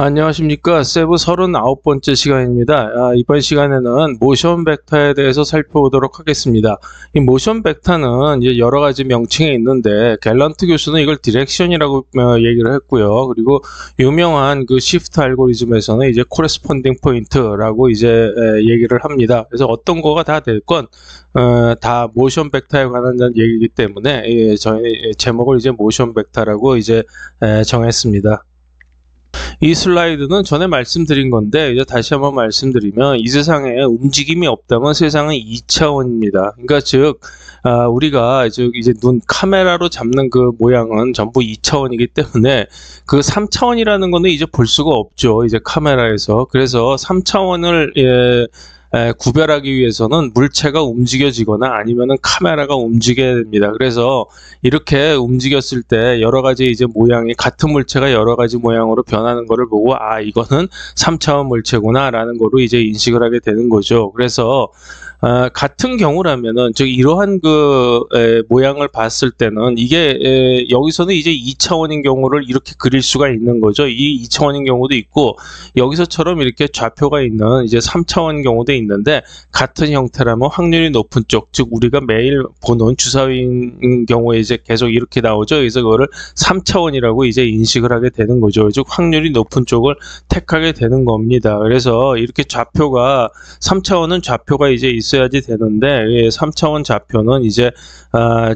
안녕하십니까. 세부 39번째 시간입니다. 이번 시간에는 모션 벡터에 대해서 살펴보도록 하겠습니다. 이 모션 벡터는 이제 여러 가지 명칭이 있는데, 갤런트 교수는 이걸 디렉션이라고 얘기를 했고요. 그리고 유명한 그 시프트 알고리즘에서는 이제 코레스폰딩 포인트라고 이제 얘기를 합니다. 그래서 어떤 거가 다 될 건, 다 모션 벡터에 관한 얘기이기 때문에, 저희 제목을 이제 모션 벡터라고 이제 정했습니다. 이 슬라이드는 전에 말씀드린 건데 이제 다시 한번 말씀드리면, 이 세상에 움직임이 없다면 세상은 2차원입니다. 그러니까 즉 우리가 이제 눈 카메라로 잡는 그 모양은 전부 2차원이기 때문에 그 3차원이라는 거는 이제 볼 수가 없죠. 이제 카메라에서. 그래서 3차원을 구별하기 위해서는 물체가 움직여지거나 아니면은 카메라가 움직여야 됩니다. 그래서 이렇게 움직였을 때 여러 가지 이제 모양이, 같은 물체가 여러 가지 모양으로 변하는 거를 보고 이거는 3차원 물체구나 라는 거로 이제 인식을 하게 되는 거죠. 그래서 같은 경우라면은, 즉 이러한 그 모양을 봤을 때는 이게 여기서는 이제 2차원인 경우를 이렇게 그릴 수가 있는 거죠. 이 2차원인 경우도 있고, 여기서처럼 이렇게 좌표가 있는 이제 3차원 경우도 있는데, 같은 형태라면 확률이 높은 쪽, 즉 우리가 매일 보는 주사위인 경우에 이제 계속 이렇게 나오죠. 그래서 그거를 3차원이라고 이제 인식을 하게 되는 거죠. 즉 확률이 높은 쪽을 택하게 되는 겁니다. 그래서 이렇게 좌표가 3차원은 좌표가 이제 있어야지 되는데, 3차원 좌표는 이제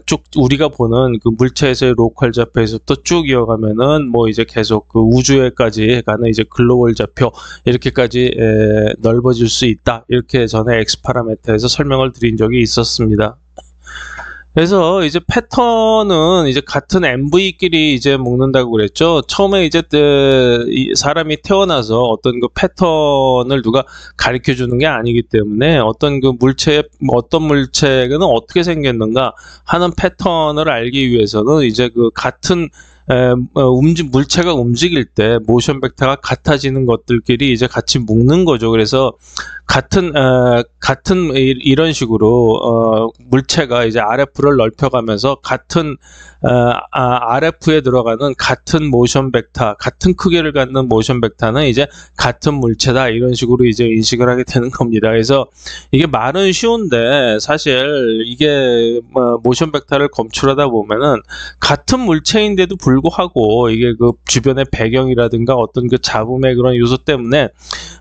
쭉 우리가 보는 그 물체에서의 로컬 좌표에서부터 쭉 이어가면은 뭐 이제 계속 그 우주에까지 가는 이제 글로벌 좌표, 이렇게까지 넓어질 수 있다. 이렇게 전에 X 파라미터에서 설명을 드린 적이 있었습니다. 그래서 이제 패턴은 이제 같은 MV끼리 이제 묶는다고 그랬죠. 처음에 이제 사람이 태어나서 어떤 그 패턴을 누가 가르쳐 주는 게 아니기 때문에, 어떤 그 어떤 물체는 어떻게 생겼는가 하는 패턴을 알기 위해서는 이제 그 같은 물체가 움직일 때 모션 벡터가 같아지는 것들끼리 이제 같이 묶는 거죠. 그래서 같은 이런 식으로 물체가 이제 RF를 넓혀가면서 같은 RF에 들어가는 같은 모션 벡터, 같은 크기를 갖는 모션 벡터는 이제 같은 물체다, 이런 식으로 이제 인식을 하게 되는 겁니다. 그래서 이게 말은 쉬운데 사실 이게 모션 벡터를 검출하다 보면은 같은 물체인데도 불구하고 이게 그 주변의 배경이라든가 어떤 그 잡음의 그런 요소 때문에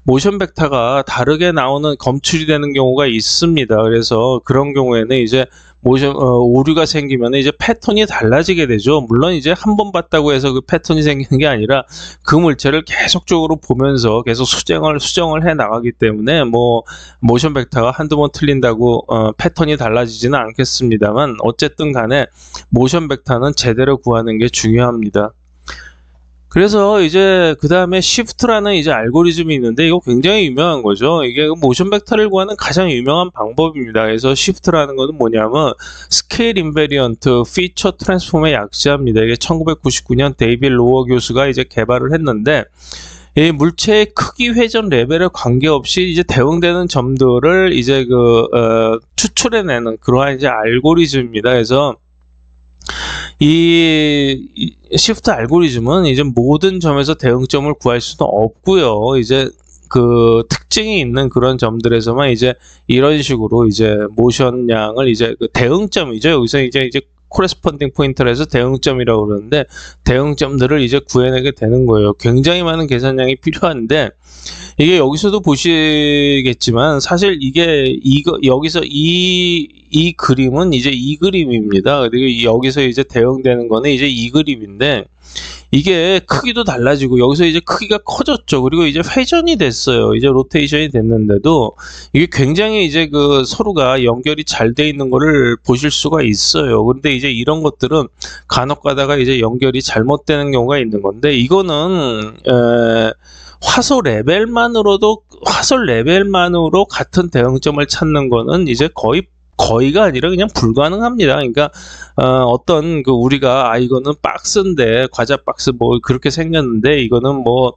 모션 벡터가 다르게 나오는, 검출이 되는 경우가 있습니다. 그래서 그런 경우에는 이제 오류가 생기면 이제 패턴이 달라지게 되죠. 물론 이제 한 번 봤다고 해서 그 패턴이 생기는 게 아니라, 그 물체를 계속적으로 보면서 계속 수정을 해 나가기 때문에, 뭐 모션 벡터가 한두 번 틀린다고 패턴이 달라지지는 않겠습니다만, 어쨌든 간에 모션 벡터는 제대로 구하는 게 중요합니다. 그래서 이제 그 다음에 시프트라는 이제 알고리즘이 있는데, 이거 굉장히 유명한 거죠. 이게 모션 벡터를 구하는 가장 유명한 방법입니다. 그래서 시프트라는 것은 뭐냐면 스케일 인베리언트 피처 트랜스폼의 약자입니다. 이게 1999년 데이빗 로어 교수가 이제 개발을 했는데, 이 물체의 크기 회전 레벨에 관계없이 이제 대응되는 점들을 이제 추출해내는 그러한 이제 알고리즘입니다. 그래서 이 시프트 알고리즘은 이제 모든 점에서 대응점을 구할 수는 없고요. 이제 그 특징이 있는 그런 점들에서만 이제 이런 식으로 이제 모션 양을 이제 그 대응점이죠. 여기서 이제 코레스폰딩 포인트를 해서 대응점이라고 그러는데, 대응점들을 이제 구해내게 되는 거예요. 굉장히 많은 계산량이 필요한데, 이게 여기서도 보시겠지만 사실 이게 여기서 이 그림은 이제 이 그림입니다. 그리고 여기서 이제 대응되는 거는 이제 이 그림인데, 이게 크기도 달라지고 여기서 이제 크기가 커졌죠. 그리고 이제 회전이 됐어요. 이제 로테이션이 됐는데도 이게 굉장히 이제 그 서로가 연결이 잘 돼 있는 거를 보실 수가 있어요. 근데 이제 이런 것들은 간혹 가다가 이제 연결이 잘못되는 경우가 있는 건데, 이거는 화소 레벨만으로 같은 대응점을 찾는 거는 이제 거의가 아니라 그냥 불가능합니다. 그러니까 어떤 그 우리가 이거는 박스인데, 과자 박스 뭐 그렇게 생겼는데, 이거는 뭐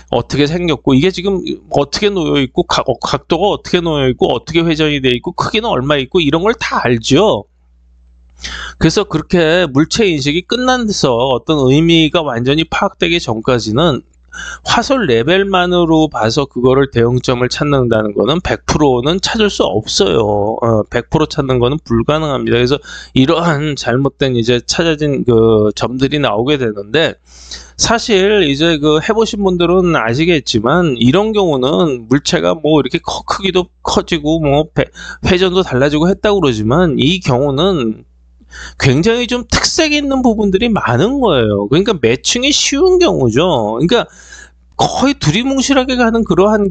어떻게 생겼고, 이게 지금 어떻게 놓여 있고, 각도가 어떻게 놓여 있고, 어떻게 회전이 돼 있고, 크기는 얼마 있고, 이런 걸 다 알죠. 그래서 그렇게 물체 인식이 끝나서 어떤 의미가 완전히 파악되기 전까지는 화솔 레벨만으로 봐서 그거를 대응점을 찾는다는 거는 100%는 찾을 수 없어요. 100% 찾는 거는 불가능합니다. 그래서 이러한 잘못된 이제 찾아진 그 점들이 나오게 되는데, 사실 이제 그 해보신 분들은 아시겠지만 이런 경우는 물체가 뭐 이렇게 크기도 커지고 뭐 회전도 달라지고 했다고 그러지만, 이 경우는 굉장히 좀 특색 있는 부분들이 많은 거예요. 그러니까 매칭이 쉬운 경우죠. 그러니까 거의 두리뭉실하게 가는 그러한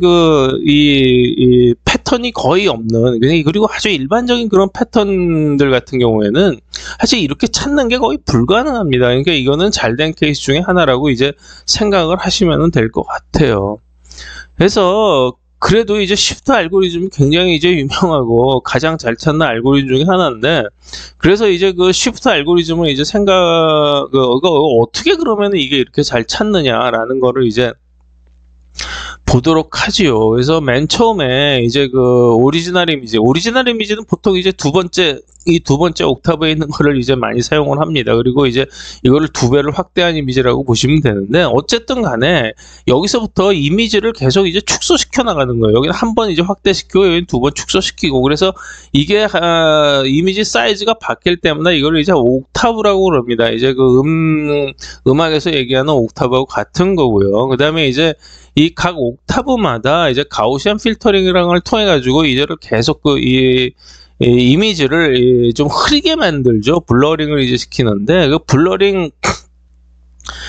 이 패턴이 거의 없는, 그리고 아주 일반적인 그런 패턴들 같은 경우에는 사실 이렇게 찾는 게 거의 불가능합니다. 그러니까 이거는 잘된 케이스 중에 하나라고 이제 생각을 하시면 될 것 같아요. 그래서 그래도 이제 시프트 알고리즘이 굉장히 이제 유명하고 가장 잘 찾는 알고리즘 중에 하나인데, 그래서 이제 그 시프트 알고리즘을 이제 어떻게 그러면 이게 이렇게 잘 찾느냐라는 거를 이제 보도록 하지요. 그래서 맨 처음에 이제 그 오리지널 이미지는 보통 이제 이 두 번째 옥타브에 있는 거를 이제 많이 사용을 합니다. 그리고 이제 이거를 2배를 확대한 이미지라고 보시면 되는데, 어쨌든 간에 여기서부터 이미지를 계속 이제 축소시켜 나가는 거예요. 여기는 한 번 이제 확대시키고 여기는 2번 축소시키고, 그래서 이게 이미지 사이즈가 바뀔 때마다 이걸 이제 옥타브라고 그럽니다. 이제 그 음악에서 얘기하는 옥타브하고 같은 거고요. 그 다음에 이제 이 각 옥타브마다 이제 가우시안 필터링이라는 걸 통해 가지고 이제를 계속 이 이미지를 좀 흐리게 만들죠. 블러링을 이제 시키는데, 그 블러링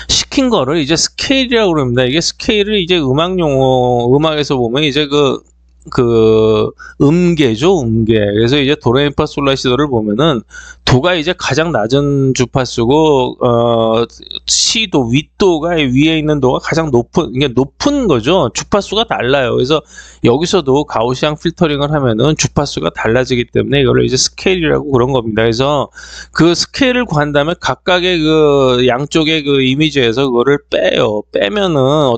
시킨 거를 이제 스케일이라고 그럽니다. 이게 스케일을 이제 음악에서 보면 이제 음계죠, 음계. 그래서 이제 도레미파솔라시도를 보면은 도가 이제 가장 낮은 주파수고, 시도, 윗도가 위에 있는 도가 가장 이게 높은 거죠. 주파수가 달라요. 그래서 여기서도 가우시안 필터링을 하면은 주파수가 달라지기 때문에 이거를 이제 스케일이라고 그런 겁니다. 그래서 그 스케일을 구한 다음에 각각의 그 양쪽의 그 이미지에서 그거를 빼요. 빼면은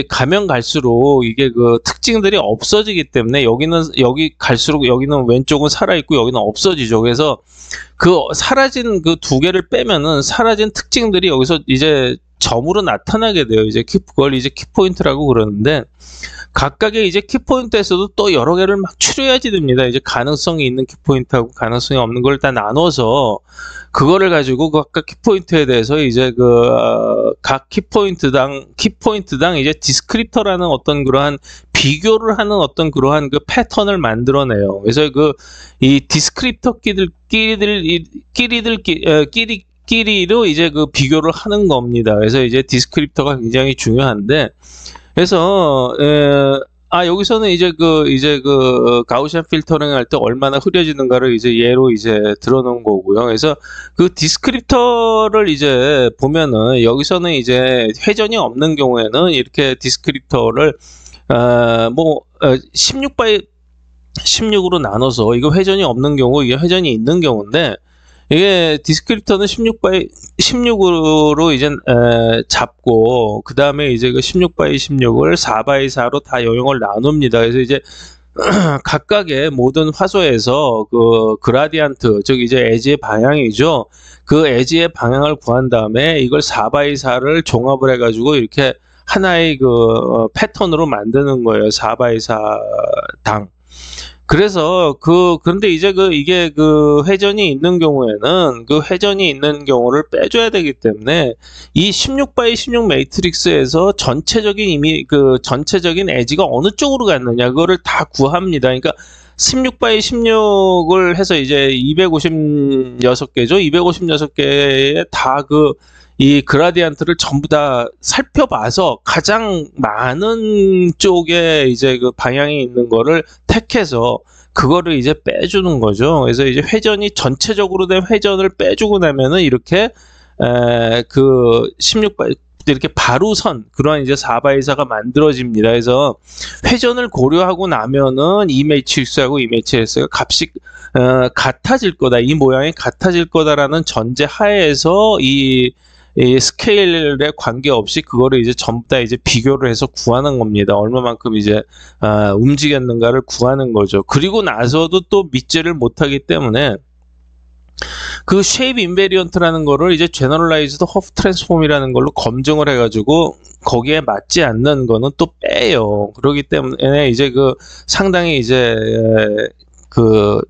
가면 갈수록 이게 그 특징들이 없어지기 때문에 여기 갈수록 여기는 왼쪽은 살아있고 여기는 없어지죠. 그래서 그 사라진 그 2개를 빼면은 사라진 특징들이 여기서 이제 점으로 나타나게 돼요. 이제 그걸 이제 키포인트라고 그러는데, 각각의 이제 키포인트에서도 또 여러 개를 막 추려야지 됩니다. 이제 가능성이 있는 키포인트하고 가능성이 없는 걸 다 나눠서 그거를 가지고 각각 키포인트에 대해서 이제 각 키포인트당 이제 디스크립터라는 어떤 그러한 비교를 하는 어떤 그러한 그 패턴을 만들어내요. 그래서 이 디스크립터 끼리로 이제 그 비교를 하는 겁니다. 그래서 이제 디스크립터가 굉장히 중요한데, 그래서 여기서는 이제 가우시안 필터링 할 때 얼마나 흐려지는가를 이제 예로 이제 들어놓은 거고요. 그래서 그 디스크립터를 이제 보면은 여기서는 이제 회전이 없는 경우에는 이렇게 디스크립터를 16by 16으로 나눠서, 이거 회전이 없는 경우, 이게 회전이 있는 경우인데, 이게 디스크립터는 16by 16으로 이제 잡고, 그 다음에 이제 그 16by 16을 4by 4로 다 영역을 나눕니다. 그래서 이제 각각의 모든 화소에서 그 그라디안트, 즉 이제 에지의 방향이죠. 그 에지의 방향을 구한 다음에 이걸 4by 4를 종합을 해가지고 이렇게 하나의 그 패턴으로 만드는 거예요. 4by 4당. 그래서 그런데 이제 이게 회전이 있는 경우에는 그 회전이 있는 경우를 빼줘야 되기 때문에 이 16by 16 매트릭스에서 전체적인 전체적인 에지가 어느 쪽으로 갔느냐, 그거를 다 구합니다. 그러니까 16by 16을 해서 이제 256개죠. 256개에 다 이 그라디안트를 전부 다 살펴봐서 가장 많은 쪽에 이제 그 방향이 있는 거를 택해서 그거를 이제 빼주는 거죠. 그래서 이제 전체적으로 된 회전을 빼주고 나면은 이렇게 16by 이렇게 바로선 그러한 이제 4x4가 만들어집니다. 그래서 회전을 고려하고 나면은 이 매트릭스하고 이 매트릭스가 값이 같아질 거다, 이 모양이 같아질 거다라는 전제 하에서 이 스케일에 관계없이 그거를 이제 전부 다 이제 비교를 해서 구하는 겁니다. 얼마만큼 이제 움직였는가를 구하는 거죠. 그리고 나서도 또 믿지를 못하기 때문에 그 쉐입 인베리언트라는 거를 이제 제너럴라이즈드 허프 트랜스폼이라는 걸로 검증을 해가지고 거기에 맞지 않는 거는 또 빼요. 그렇기 때문에 이제 그 상당히 이제 그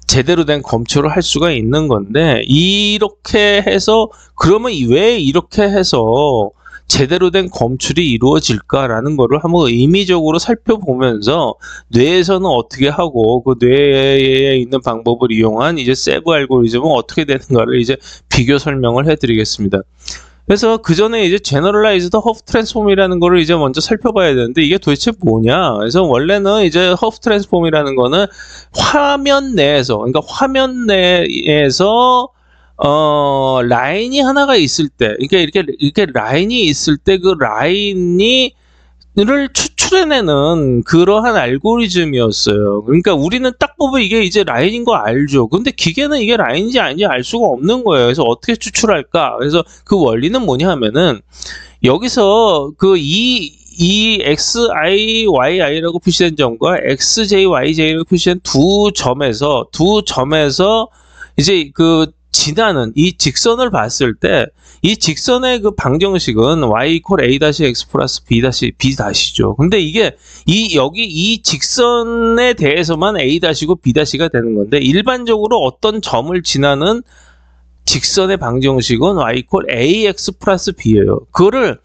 제대로 된 검출을 할 수가 있는 건데, 이렇게 해서 그러면 왜 이렇게 해서 제대로 된 검출이 이루어질까라는 거를 한번 의미적으로 살펴보면서 뇌에서는 어떻게 하고 그 뇌에 있는 방법을 이용한 이제 세부 알고리즘은 어떻게 되는가를 이제 비교 설명을 해드리겠습니다. 그래서 그 전에 이제 제너럴라이즈드 허프 트랜스폼이라는 거를 이제 먼저 살펴봐야 되는데, 이게 도대체 뭐냐? 그래서 원래는 이제 허프 트랜스폼이라는 거는 화면 내에서, 그러니까 화면 내에서 라인이 하나가 있을 때, 그러니까 이렇게 라인이 있을 때 그 라인이 를 추출해내는 그러한 알고리즘이었어요. 그러니까 우리는 딱 보면 이게 이제 라인인 거 알죠. 근데 기계는 이게 라인인지 아닌지 알 수가 없는 거예요. 그래서 어떻게 추출할까? 그래서 그 원리는 뭐냐 하면은, 여기서 그 이 XI, YI라고 표시된 점과 XJ, YJ라고 표시된 두 점에서 이제 그 지나는 이 직선을 봤을 때, 이 직선의 그 방정식은 y 이퀄 a-x 플러스 b-죠. 근데 이게 여기 이 직선에 대해서만 a-고 b-가 되는 건데, 일반적으로 어떤 점을 지나는 직선의 방정식은 y 이퀄 ax 플러스 b예요. 그거를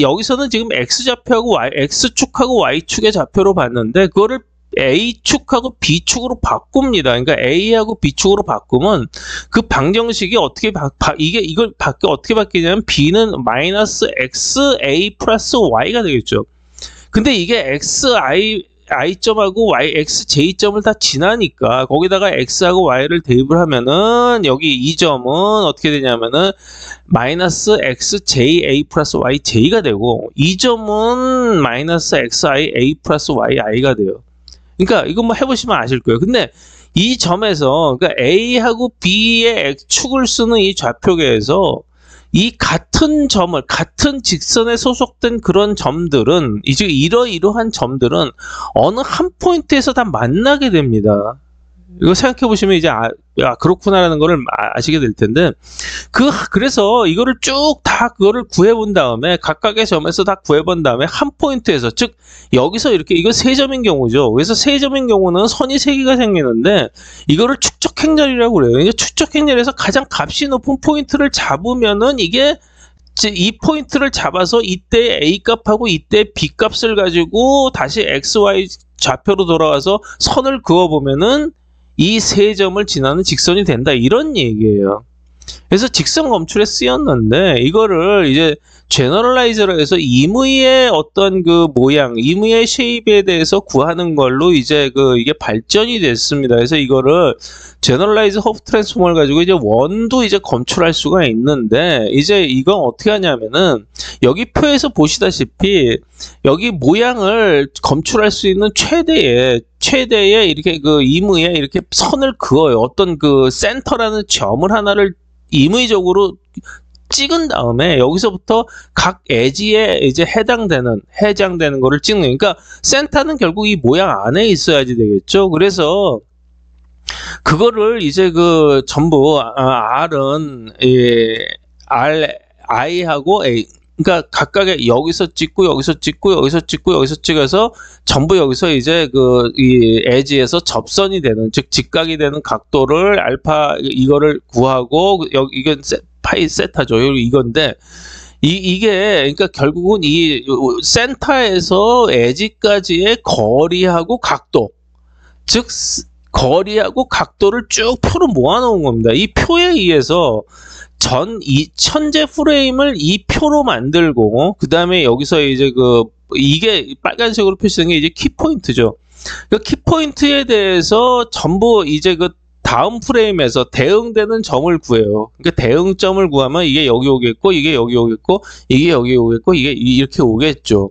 여기서는 지금 x좌표하고 x축하고 y축의 좌표로 봤는데, 그거를 A축하고 B축으로 바꿉니다. 그러니까 A하고 B축으로 바꾸면 그 방정식이 어떻게 이걸 어떻게 바뀌냐면, B는 마이너스 XA 플러스 Y가 되겠죠. 근데 이게 I점하고 XJ점을 다 지나니까 거기다가 X하고 Y를 대입을 하면은, 여기 이 점은 어떻게 되냐면은 마이너스 XJA 플러스 YJ가 되고, 이 점은 마이너스 XIA 플러스 YI가 돼요. 그러니까 이거 뭐 해보시면 아실 거예요. 근데 이 점에서, 그러니까 A하고 B의 축을 쓰는 이 좌표계에서 이 같은 직선에 소속된 그런 점들은, 이제 이러한 점들은 어느 한 포인트에서 다 만나게 됩니다. 이거 생각해 보시면 이제 그렇구나라는 거를 아시게 될 텐데, 그래서 이거를 쭉 다 그거를 구해본 다음에, 각각의 점에서 다 구해본 다음에 한 포인트에서, 즉 여기서 이렇게, 이거 세 점인 경우죠. 그래서 세 점인 경우는 선이 세 개가 생기는데, 이거를 축적행렬이라고 그래요. 그러니까 축적행렬에서 가장 값이 높은 포인트를 잡으면은, 이게 이 포인트를 잡아서 이때 A 값하고 이때 B 값을 가지고 다시 XY 좌표로 돌아와서 선을 그어보면은 이 세 점을 지나는 직선이 된다, 이런 얘기예요. 그래서 직선 검출에 쓰였는데, 이거를 이제 제너럴라이저로 해서 임의의 어떤 그 모양, 임의의 쉐입에 대해서 구하는 걸로 이제 이게 발전이 됐습니다. 그래서 이거를 제너럴라이즈 허프 트랜스폼을 가지고 이제 원도 이제 검출할 수가 있는데, 이제 이건 어떻게 하냐면은, 여기 표에서 보시다시피 여기 모양을 검출할 수 있는 최대의 이렇게 그 임의에 이렇게 선을 그어요. 어떤 그 센터라는 점을 하나를 임의적으로 찍은 다음에 여기서부터 각 에지에 이제 해당되는 거를 찍는, 그러니까 센터는 결국 이 모양 안에 있어야지 되겠죠. 그래서 그거를 이제 전부 R은 I하고 A, 그러니까 각각의 여기서 찍고 여기서 찍어서 전부 여기서 이제 이 에지에서 접선이 되는, 즉 직각이 되는 각도를 알파 이거를 구하고, 이건 파이 세타죠. 이건데 이게 그러니까 결국은 이 센터에서 에지까지의 거리하고 각도, 즉 거리하고 각도를 쭉 표로 모아놓은 겁니다. 이 표에 의해서 이 천재 프레임을 이 표로 만들고, 그 다음에 여기서 이제 이게 빨간색으로 표시된 게 이제 키포인트죠. 그 키포인트에 대해서 전부 이제 다음 프레임에서 대응되는 점을 구해요. 그러니까 대응점을 구하면 이게 여기 오겠고, 이게 여기 오겠고, 이게 여기 오겠고, 이게 이렇게 오겠죠.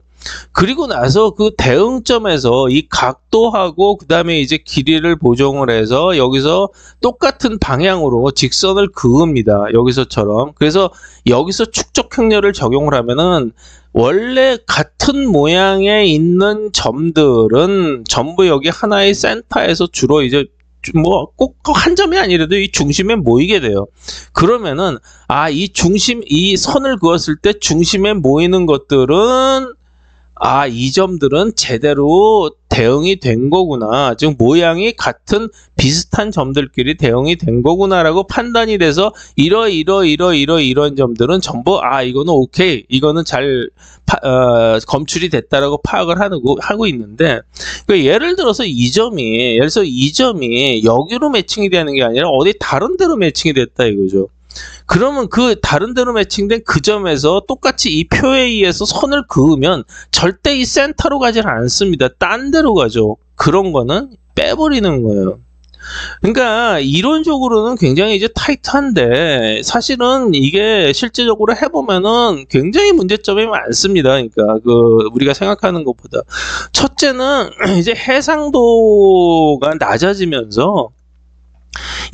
그리고 나서 그 대응점에서 이 각도하고 그 다음에 이제 길이를 보정을 해서 여기서 똑같은 방향으로 직선을 그읍니다. 여기서처럼. 그래서 여기서 축적행렬을 적용을 하면은, 원래 같은 모양에 있는 점들은 전부 여기 하나의 센터에서 주로 이제 뭐 꼭 한 점이 아니라도 이 중심에 모이게 돼요. 그러면은 이 선을 그었을 때 중심에 모이는 것들은 이 점들은 제대로 대응이 된 거구나. 즉 모양이 같은 비슷한 점들끼리 대응이 된 거구나라고 판단이 돼서 이런 점들은 전부 이거는 오케이, 이거는 잘 검출이 됐다라고 파악을 하고 있는데, 그러니까 예를 들어서 이 점이 여기로 매칭이 되는 게 아니라 어디 다른 데로 매칭이 됐다 이거죠. 그러면 그 다른 데로 매칭된 그 점에서 똑같이 이 표에 의해서 선을 그으면 절대 이 센터로 가질 않습니다. 딴 데로 가죠. 그런 거는 빼버리는 거예요. 그러니까 이론적으로는 굉장히 이제 타이트한데 사실은 이게 실제적으로 해보면은 굉장히 문제점이 많습니다. 그러니까 우리가 생각하는 것보다 첫째는 이제 해상도가 낮아지면서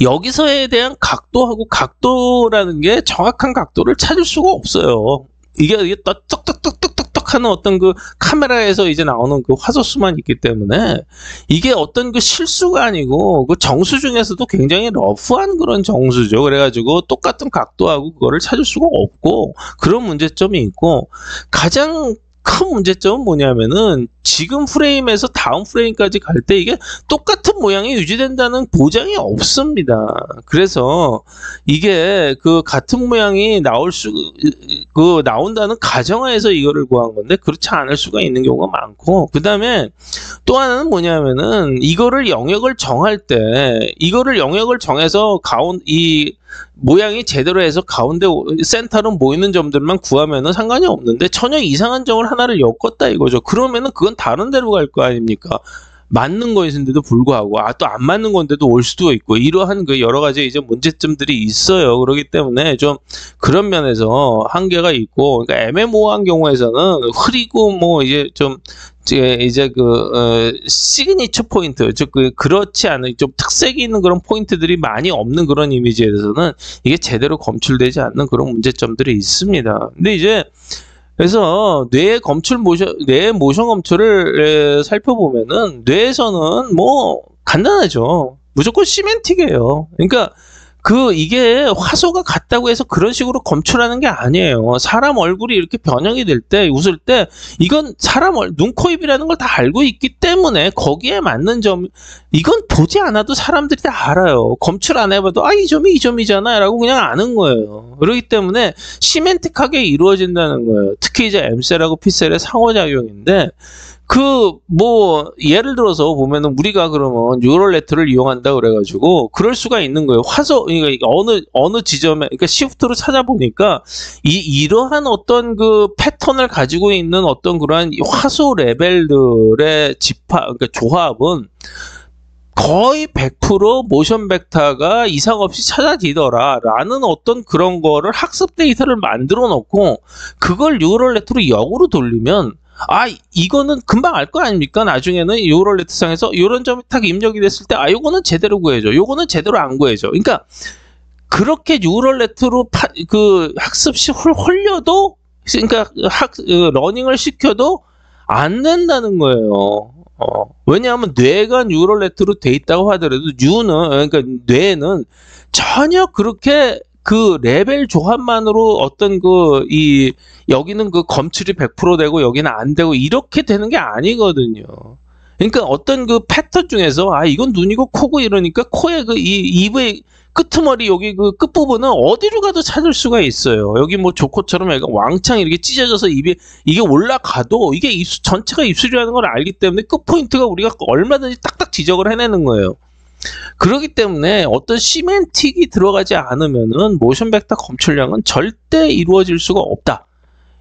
여기서에 대한 각도라는 게 정확한 각도를 찾을 수가 없어요. 이게 떡떡떡떡떡떡 하는 어떤 그 카메라에서 이제 나오는 그 화소수만 있기 때문에 이게 어떤 그 실수가 아니고 그 정수 중에서도 굉장히 러프한 그런 정수죠. 그래가지고 똑같은 각도하고 그거를 찾을 수가 없고 그런 문제점이 있고, 가장 큰 문제점은 뭐냐면은 지금 프레임에서 다음 프레임까지 갈 때 이게 똑같은 모양이 유지된다는 보장이 없습니다. 그래서 이게 그 같은 모양이 나온다는 가정하에서 이거를 구한 건데 그렇지 않을 수가 있는 경우가 많고, 그 다음에 또 하나는 뭐냐면은 이거를 영역을 정해서 이 모양이 제대로 해서 가운데 센터로 모이는 점들만 구하면은 상관이 없는데 전혀 이상한 점을 하나를 엮었다 이거죠. 그러면은 그건 다른 데로 갈 거 아닙니까? 맞는 거였는데도 불구하고 또 안 맞는 건데도 올 수도 있고, 이러한 그 여러 가지 이제 문제점들이 있어요. 그렇기 때문에 좀 그런 면에서 한계가 있고, 그러니까 애매모호한 경우에서는 흐리고 뭐 이제 좀 시그니처 포인트, 즉 그렇지 않은 좀 특색이 있는 그런 포인트들이 많이 없는 그런 이미지에 대해서는 이게 제대로 검출되지 않는 그런 문제점들이 있습니다. 근데 이제 그래서 뇌의 모션 검출을 살펴보면은 뇌에서는 뭐 간단하죠. 무조건 시멘틱이에요. 그러니까 이게 화소가 같다고 해서 그런 식으로 검출하는 게 아니에요. 사람 얼굴이 이렇게 변형이 될 때, 웃을 때, 이건 눈, 코, 입이라는 걸 다 알고 있기 때문에 거기에 맞는 점, 이건 보지 않아도 사람들이 다 알아요. 검출 안 해봐도, 이 점이 이 점이잖아. 라고 그냥 아는 거예요. 그렇기 때문에 시멘틱하게 이루어진다는 거예요. 특히 이제 M셀하고 P셀의 상호작용인데, 예를 들어서 보면은 우리가 그러면 뉴럴 네트를 이용한다 그래가지고 그럴 수가 있는 거예요. 그러니까 어느 지점에, 그러니까 시프트로 찾아보니까 이러한 어떤 그 패턴을 가지고 있는 어떤 그러한 화소 레벨들의 그러니까 조합은 거의 100% 모션 벡터가 이상 없이 찾아지더라 라는 어떤 그런 거를 학습 데이터를 만들어 놓고 그걸 뉴럴 네트로 역으로 돌리면 이거는 금방 알 거 아닙니까? 나중에는 뉴럴 네트상에서 이런 점이 딱 입력이 됐을 때 요거는 제대로 구해줘, 요거는 제대로 안 구해줘. 그러니까 그렇게 뉴럴 네트로 학습시 홀려도, 그러니까 러닝을 시켜도 안 된다는 거예요. 왜냐하면 뇌가 뉴럴 네트로 돼 있다고 하더라도 그러니까 뇌는 전혀 그렇게 그 레벨 조합만으로 어떤 여기는 검출이 100% 되고 여기는 안 되고 이렇게 되는 게 아니거든요. 그러니까 어떤 그 패턴 중에서 이건 눈이고 코고 이러니까 코의 입의 끄트머리 여기 끝부분은 어디로 가도 찾을 수가 있어요. 여기 뭐 조코처럼 약간 왕창 이렇게 찢어져서 이게 올라가도 이게 전체가 입술이라는 걸 알기 때문에 끝 포인트가 우리가 얼마든지 딱딱 지적을 해내는 거예요. 그렇기 때문에 어떤 시멘틱이 들어가지 않으면은 모션 벡터 검출량은 절대 이루어질 수가 없다.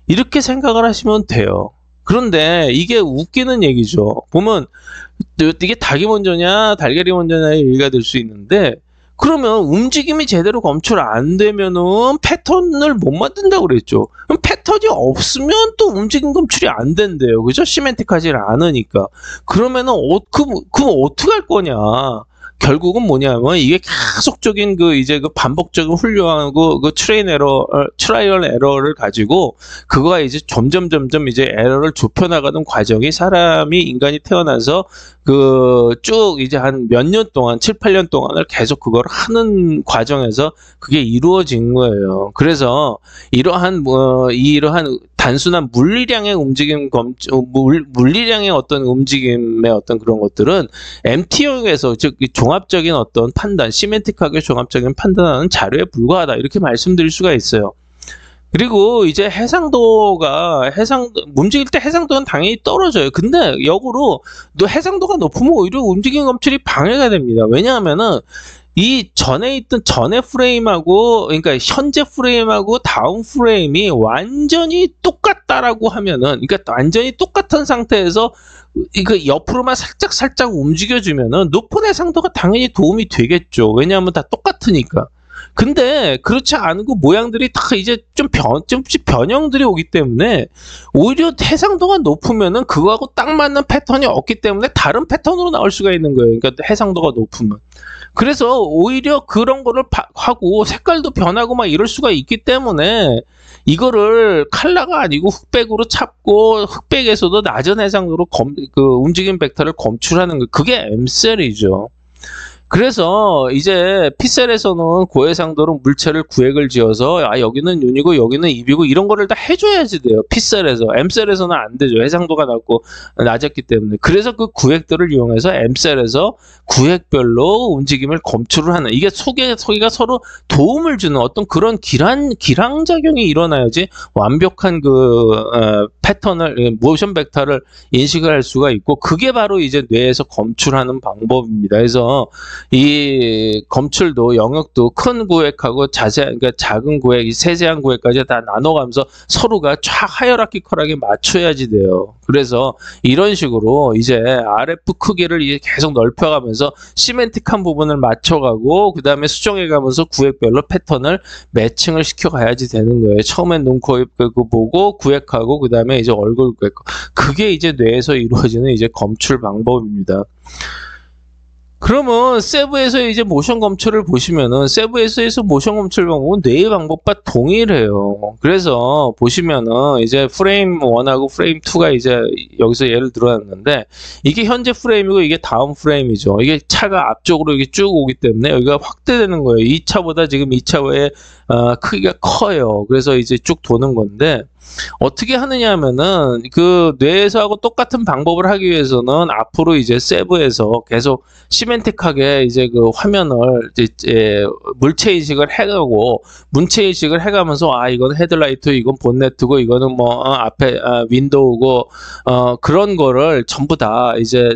이렇게 생각을 하시면 돼요. 그런데 이게 웃기는 얘기죠. 보면 이게 닭이 먼저냐 달걀이 먼저냐의 얘기가 될 수 있는데, 그러면 움직임이 제대로 검출 안 되면은 패턴을 못 만든다고 그랬죠. 그럼 패턴이 없으면 또 움직임 검출이 안 된대요. 그죠? 시멘틱하지 않으니까. 그러면은 그럼 어떻게 할 거냐? 결국은 뭐냐면 이게 계속적인 이제 반복적인 훈련하고 트라이얼 에러를 가지고 그거가 이제 점점 이제 에러를 좁혀나가는 과정이 인간이 태어나서 쭉 이제 한 몇 년 동안 7, 8년 동안을 계속 그걸 하는 과정에서 그게 이루어진 거예요. 그래서 이러한 단순한 물리량의 물리량의 어떤 움직임의 어떤 그런 것들은 MT형에서 즉 종합적인 어떤 판단, 시멘틱하게 종합적인 판단하는 자료에 불과하다 이렇게 말씀드릴 수가 있어요. 그리고 이제 움직일 때 해상도는 당연히 떨어져요. 근데 역으로 해상도가 높으면 오히려 움직임 검출이 방해가 됩니다. 왜냐하면은 이 전에 프레임하고, 그러니까 현재 프레임하고 다음 프레임이 완전히 똑같다라고 하면은, 그러니까 완전히 똑같은 상태에서 이거 옆으로만 살짝 움직여주면은 높은 해상도가 당연히 도움이 되겠죠. 왜냐하면 다 똑같으니까. 근데 그렇지 않고 모양들이 다 이제 좀씩 변형들이 오기 때문에 오히려 해상도가 높으면은 그거하고 딱 맞는 패턴이 없기 때문에 다른 패턴으로 나올 수가 있는 거예요. 그러니까 해상도가 높으면. 그래서 오히려 그런 거를 하고 색깔도 변하고 막 이럴 수가 있기 때문에 이거를 칼라가 아니고 흑백으로 잡고 흑백에서도 낮은 해상도로 움직임 벡터를 검출하는 거 그게 M셀이죠. 그래서 이제 P셀에서는 고해상도로 물체를 구획을 지어서 여기는 윤이고 여기는 입이고 이런 거를 다 해줘야지 돼요. P셀에서. M셀에서는 안 되죠. 해상도가 낮았기 때문에. 그래서 그 구획들을 이용해서 M셀에서 구획별로 움직임을 검출을 하는 이게 소개가 서로 도움을 주는 어떤 그런 기량작용이 일어나야지 완벽한 패턴을 모션 벡터를 인식을 할 수가 있고 그게 바로 이제 뇌에서 검출하는 방법입니다. 그래서 이 검출도 영역도 큰 구획하고 그러니까 작은 구획, 세세한 구획까지 다 나눠가면서 서로가 쫙 하이어라키컬하게 맞춰야지 돼요. 그래서 이런 식으로 이제 RF 크기를 이제 계속 넓혀가면서 시멘틱한 부분을 맞춰가고 그 다음에 수정해가면서 구획별로 패턴을 매칭을 시켜가야지 되는 거예요. 처음엔 눈, 코, 입 보고 구획하고 그 다음에 이제 얼굴 구획. 그게 이제 뇌에서 이루어지는 이제 검출 방법입니다. 그러면 세부에서 이제 모션 검출을 보시면은 세부에서 모션 검출 방법은 뇌의 방법과 동일해요. 그래서 보시면은 이제 프레임 1하고 프레임 2가 이제 여기서 예를 들어놨는데 이게 현재 프레임이고 이게 다음 프레임이죠. 이게 차가 앞쪽으로 이게 쭉 오기 때문에 여기가 확대되는 거예요. 이 차보다 지금 이 차의 크기가 커요. 그래서 이제 쭉 도는 건데 어떻게 하느냐 하면은 그 뇌에서 하고 똑같은 방법을 하기 위해서는 앞으로 이제 세부에서 계속 시멘틱하게 이제 그 화면을 이제 물체 인식을 해가고 문체 인식을 해가면서 이건 헤드라이트, 이건 본네트고 이거는 뭐 앞에 윈도우고 그런 거를 전부 다 이제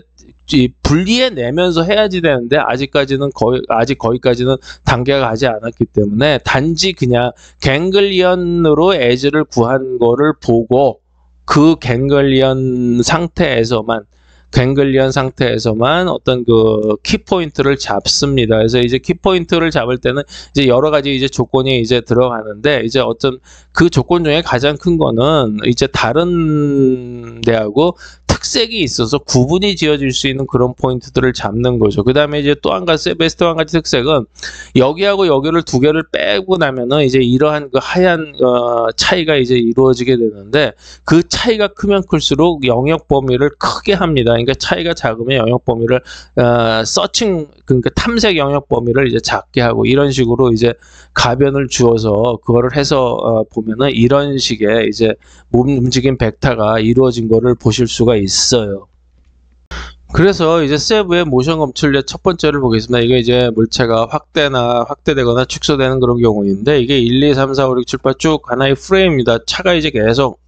분리해내면서 해야지 되는데 아직 거기까지는 단계가 가지 않았기 때문에 단지 그냥 갱글리언으로 에즈를 구한 거를 보고 그 갱글리언 상태에서만 어떤 그 키포인트를 잡습니다. 그래서 이제 키포인트를 잡을 때는 이제 여러 가지 이제 조건이 이제 들어가는데 이제 어떤 그 조건 중에 가장 큰 거는 이제 다른 데하고 특색이 있어서 구분이 지어질 수 있는 그런 포인트들을 잡는 거죠. 그 다음에 이제 또 한 가지, 베스트 한 가지 특색은 여기하고 여기를 두 개를 빼고 나면은 이제 이러한 그 하얀 차이가 이제 이루어지게 되는데 그 차이가 크면 클수록 영역 범위를 크게 합니다. 그러니까 차이가 작으면 영역 범위를 그러니까 탐색 영역 범위를 이제 작게 하고 이런 식으로 이제 가변을 주어서 그거를 해서 보면은 이런 식의 이제 몸 움직임 벡터가 이루어진 거를 보실 수가 있어요. 그래서 이제 세부의 모션 검출의 첫 번째를 보겠습니다. 이게 이제 물체가 확대되거나 축소되는 그런 경우인데 이게 1, 2, 3, 4, 5, 6, 7, 8 쭉 하나의 프레임입니다. 차가 이제 계속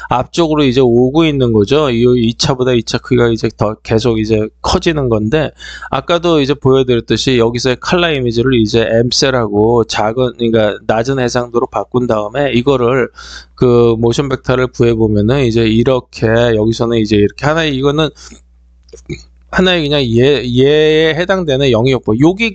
앞쪽으로 이제 오고 있는 거죠. 이 차보다 이 차 크기가 이제 더 계속 이제 커지는 건데 아까도 이제 보여드렸듯이 여기서의 칼라 이미지를 이제 M셀하고 그러니까 낮은 해상도로 바꾼 다음에 이거를 그 모션 벡터를 구해 보면은 이제 이렇게 여기서는 이제 이렇게 이거는 하나의 그냥 얘에 해당되는 영역법. 요게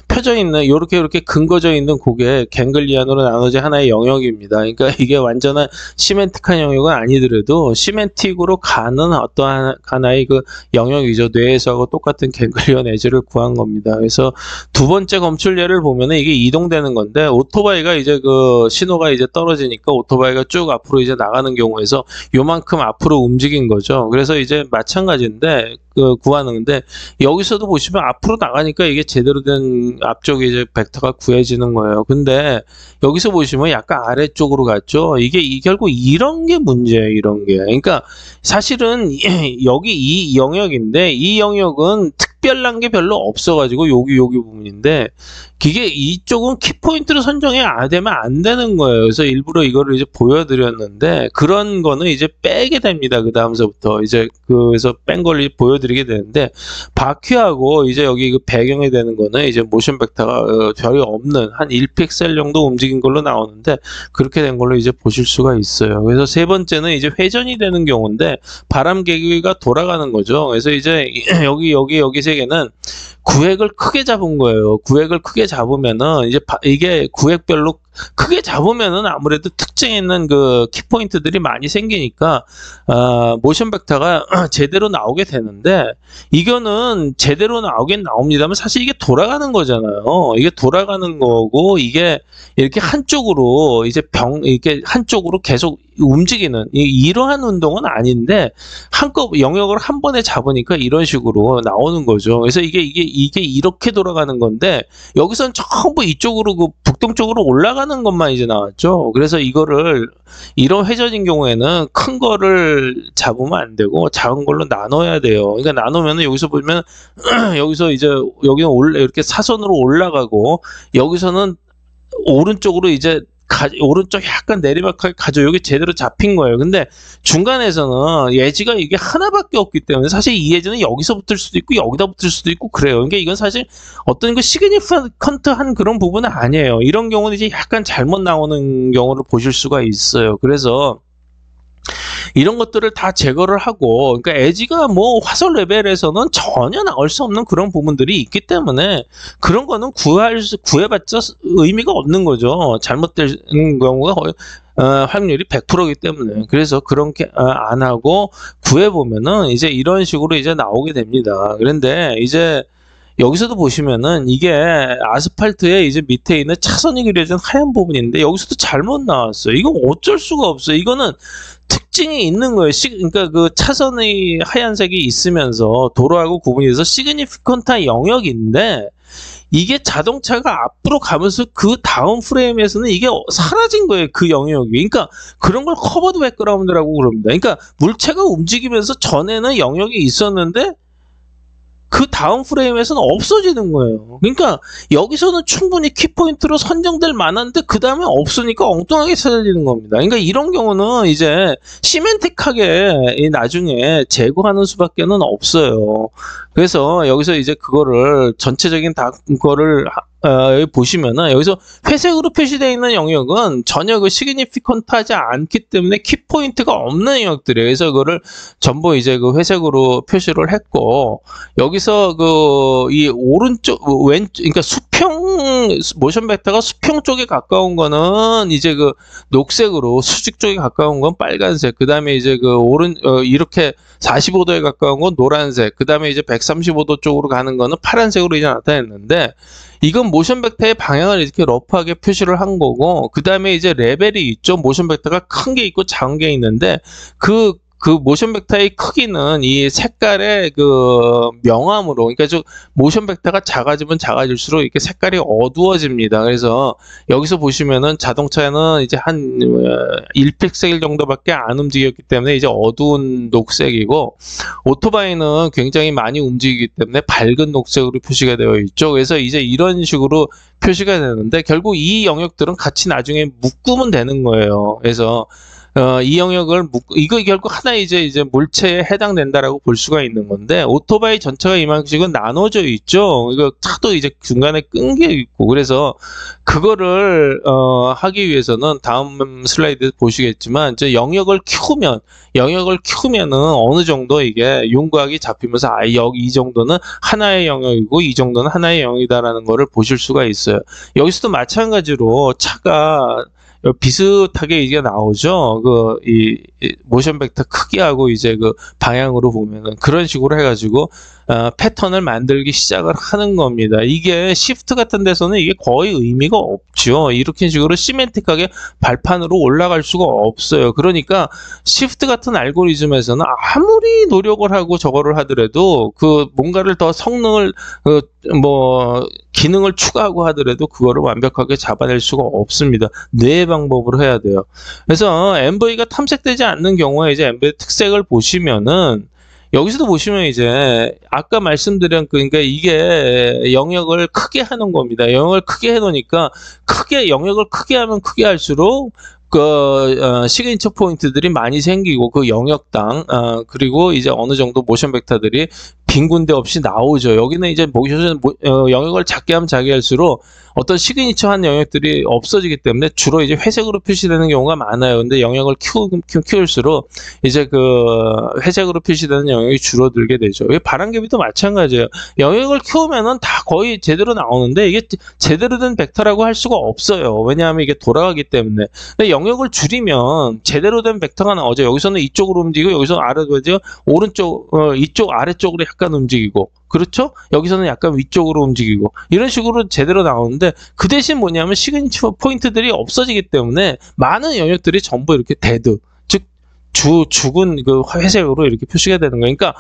펴져 있는 요렇게 근거져 있는 곡의 갱글리안으로 나눠진 하나의 영역입니다. 그러니까 이게 완전한 시멘틱한 영역은 아니더라도 시멘틱으로 가는 어떠한 하나의 그 영역이죠. 뇌에서하고 똑같은 갱글리언 에지를 구한 겁니다. 그래서 두 번째 검출 예를 보면은 이게 이동되는 건데, 오토바이가 이제 그 신호가 이제 떨어지니까 오토바이가 쭉 앞으로 이제 나가는 경우에서 요만큼 앞으로 움직인 거죠. 그래서 이제 마찬가지인데 그 구하는데, 여기서도 보시면 앞으로 나가니까 이게 제대로 된 앞쪽에 이제 벡터가 구해지는 거예요. 근데 여기서 보시면 약간 아래쪽으로 갔죠. 이게 결국 이런 게 문제예요. 이런 게. 그러니까 사실은 여기 이 영역인데, 이 영역은 특별한 게 별로 없어가지고 여기 부분인데, 이게 이쪽은 키포인트로 선정이 되면 안 되는 거예요. 그래서 일부러 이거를 이제 보여드렸는데, 그런 거는 이제 빼게 됩니다. 그 다음서부터 이제 그래서 뺀 걸 보여드리게 되는데, 바퀴하고 이제 여기 그 배경이 되는 거는 이제 모션 벡터가 별이 없는 한 1픽셀 정도 움직인 걸로 나오는데, 그렇게 된 걸로 이제 보실 수가 있어요. 그래서 세 번째는 이제 회전이 되는 경우인데, 바람 계기가 돌아가는 거죠. 그래서 이제 여기 세 개는 구획을 크게 잡은 거예요. 구획을 크게 잡으면은 이게 구획별로 크게 잡으면은 아무래도 특징 있는 그 키포인트들이 많이 생기니까 모션 벡터가 제대로 나오게 되는데, 이거는 제대로 나오긴 나옵니다만 사실 이게 돌아가는 거잖아요. 이게 돌아가는 거고, 이게 이렇게 한쪽으로 이렇게 한쪽으로 계속 움직이는 이러한 운동은 아닌데, 한꺼번에 영역을 한 번에 잡으니까 이런 식으로 나오는 거죠. 그래서 이게 이렇게 돌아가는 건데, 여기서는 전부 이쪽으로 그 북동쪽으로 올라가는 것만 이제 나왔죠. 그래서 이런 회전인 경우에는 큰 거를 잡으면 안 되고 작은 걸로 나눠야 돼요. 그러니까 나누면은 여기서 보면 여기서 이제 여기는 이렇게 사선으로 올라가고, 여기서는 오른쪽으로 이제 오른쪽 약간 내리막하게 가죠. 여기 제대로 잡힌 거예요. 근데 중간에서는 예지가 이게 하나밖에 없기 때문에 사실 이 예지는 여기서 붙을 수도 있고 여기다 붙을 수도 있고 그래요. 그러니까 이건 사실 어떤 그 시그니펀트한 그런 부분은 아니에요. 이런 경우는 이제 약간 잘못 나오는 경우를 보실 수가 있어요. 그래서 이런 것들을 다 제거를 하고, 그러니까 에지가 뭐 화살 레벨에서는 전혀 나올 수 없는 그런 부분들이 있기 때문에 그런 거는 구해봤자 의미가 없는 거죠. 잘못된 경우가 거의 확률이 100%이기 때문에. 그래서 그렇게 안 하고 구해보면은 이제 이런 식으로 이제 나오게 됩니다. 그런데 이제 여기서도 보시면은 이게 아스팔트에 이제 밑에 있는 차선이 그려진 하얀 부분인데, 여기서도 잘못 나왔어요. 이건 어쩔 수가 없어요. 이거는 특징이 있는 거예요. 그러니까 그 차선의 하얀색이 있으면서 도로하고 구분이 돼서 시그니피컨트한 영역인데, 이게 자동차가 앞으로 가면서 그 다음 프레임에서는 이게 사라진 거예요. 그 영역이. 그러니까 그런 걸 커버드 백그라운드라고 그럽니다. 그러니까 물체가 움직이면서 전에는 영역이 있었는데 그 다음 프레임에서는 없어지는 거예요. 그러니까 여기서는 충분히 키포인트로 선정될 만한데 그 다음에 없으니까 엉뚱하게 찾아지는 겁니다. 그러니까 이런 경우는 이제 시멘틱하게 나중에 제거하는 수밖에는 없어요. 그래서 여기서 이제 그거를 전체적인 거를 여기 보시면은 여기서 회색으로 표시되어 있는 영역은 전혀 그 시그니피컨트하지 않기 때문에 키포인트가 없는 영역들이에요. 그래서 그거를 전부 이제 그 회색으로 표시를 했고, 여기서 그 이 오른쪽 그러니까 모션 벡터가 수평 쪽에 가까운 거는 이제 그 녹색으로, 수직 쪽에 가까운 건 빨간색, 그 다음에 이제 그 이렇게 45도에 가까운 건 노란색, 그 다음에 이제 135도 쪽으로 가는 거는 파란색으로 이제 나타냈는데, 이건 모션 벡터의 방향을 이렇게 러프하게 표시를 한 거고, 그 다음에 이제 레벨이 있죠. 모션 벡터가 큰 게 있고 작은 게 있는데, 그 모션 벡터의 크기는 이 색깔의 그 명암으로, 그러니까 모션 벡터가 작아지면 작아질수록 이렇게 색깔이 어두워집니다. 그래서 여기서 보시면은 자동차는 이제 한 1픽셀 정도밖에 안 움직였기 때문에 이제 어두운 녹색이고, 오토바이는 굉장히 많이 움직이기 때문에 밝은 녹색으로 표시가 되어 있죠. 그래서 이제 이런 식으로 표시가 되는데, 결국 이 영역들은 같이 나중에 묶으면 되는 거예요. 그래서 이 영역을 이거 결국 하나의 이제 물체에 해당된다라고 볼 수가 있는 건데, 오토바이 전체가 이만큼씩은 나눠져 있죠. 이거 차도 이제 중간에 끈 게 있고, 그래서 그거를 하기 위해서는 다음 슬라이드 보시겠지만, 이제 영역을 키우면은 어느 정도 이게 윤곽이 잡히면서 이 정도는 하나의 영역이고 이 정도는 하나의 영역이다라는 거를 보실 수가 있어요. 여기서도 마찬가지로 차가 비슷하게 이게 나오죠. 이 모션 벡터 크기하고 이제 그 방향으로 보면은 그런 식으로 해가지고 패턴을 만들기 시작을 하는 겁니다. 이게 시프트 같은 데서는 이게 거의 의미가 없죠. 이렇게 식으로 시멘틱하게 발판으로 올라갈 수가 없어요. 그러니까 시프트 같은 알고리즘에서는 아무리 노력을 하고 저거를 하더라도 그 뭔가를 더 성능을 기능을 추가하고 하더라도 그거를 완벽하게 잡아낼 수가 없습니다. 뇌의 방법으로 해야 돼요. 그래서 MV가 탐색되지 않는 경우에 이제 MV의 특색을 보시면은, 여기서도 보시면 이제 아까 말씀드린 그러니까 이게 영역을 크게 하는 겁니다. 영역을 크게 해놓으니까 영역을 크게 하면 크게 할수록 시그니처 포인트들이 많이 생기고 그 영역당 그리고 이제 어느 정도 모션 벡터들이 빈 군데 없이 나오죠. 여기는 이제 영역을 작게 하면 작게 할수록 어떤 시그니처한 영역들이 없어지기 때문에 주로 이제 회색으로 표시되는 경우가 많아요. 근데 영역을 키울수록 이제 회색으로 표시되는 영역이 줄어들게 되죠. 바람개비도 마찬가지예요. 영역을 키우면은 다 거의 제대로 나오는데 이게 제대로 된 벡터라고 할 수가 없어요. 왜냐하면 이게 돌아가기 때문에. 근데 영역을 줄이면 제대로 된 벡터가 나오죠. 여기서는 이쪽으로 움직이고 여기서는 아래로 오른쪽 이쪽 아래쪽으로 약간 움직이고, 그렇죠? 여기서는 약간 위쪽으로 움직이고 이런 식으로 제대로 나오는데, 그 대신 뭐냐면 시그니처 포인트들이 없어지기 때문에 많은 영역들이 전부 이렇게 즉 죽은 그 회색으로 이렇게 표시가 되는 거예요. 그러니까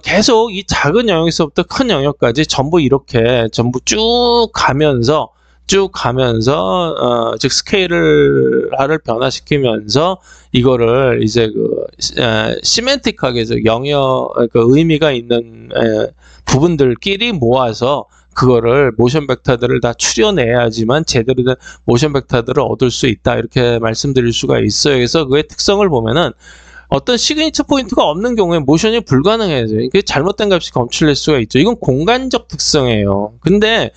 계속 이 작은 영역에서부터 큰 영역까지 전부 쭉 가면서 즉 스케일을 변화시키면서 이거를 이제 시멘틱하게 영역 의미가 있는 부분들끼리 모아서 그거를 모션 벡터들을 다 추려내야지만 제대로 된 모션 벡터들을 얻을 수 있다, 이렇게 말씀드릴 수가 있어요. 그래서 그의 특성을 보면은 어떤 시그니처 포인트가 없는 경우에 모션이 불가능해져요. 이게 잘못된 값이 검출될 수가 있죠. 이건 공간적 특성이에요. 근데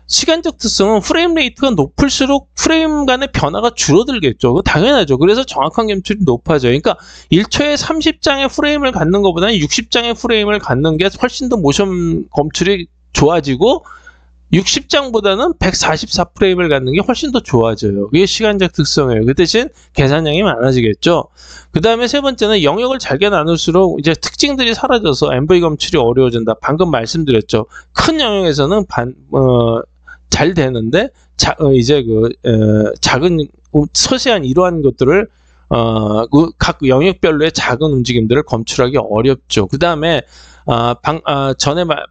시간적 특성은 프레임 레이트가 높을수록 프레임 간의 변화가 줄어들겠죠. 그거 당연하죠. 그래서 정확한 검출이 높아져요. 그러니까 1초에 30장의 프레임을 갖는 것보다는 60장의 프레임을 갖는 게 훨씬 더 모션 검출이 좋아지고, 60장보다는 144프레임을 갖는 게 훨씬 더 좋아져요. 이게 시간적 특성이에요. 그 대신 계산량이 많아지겠죠. 그 다음에 세 번째는 영역을 잘게 나눌수록 이제 특징들이 사라져서 MV 검출이 어려워진다. 방금 말씀드렸죠. 큰 영역에서는 잘 되는데 작은 서세한 이러한 것들을 각 영역별로의 작은 움직임들을 검출하기 어렵죠. 그 다음에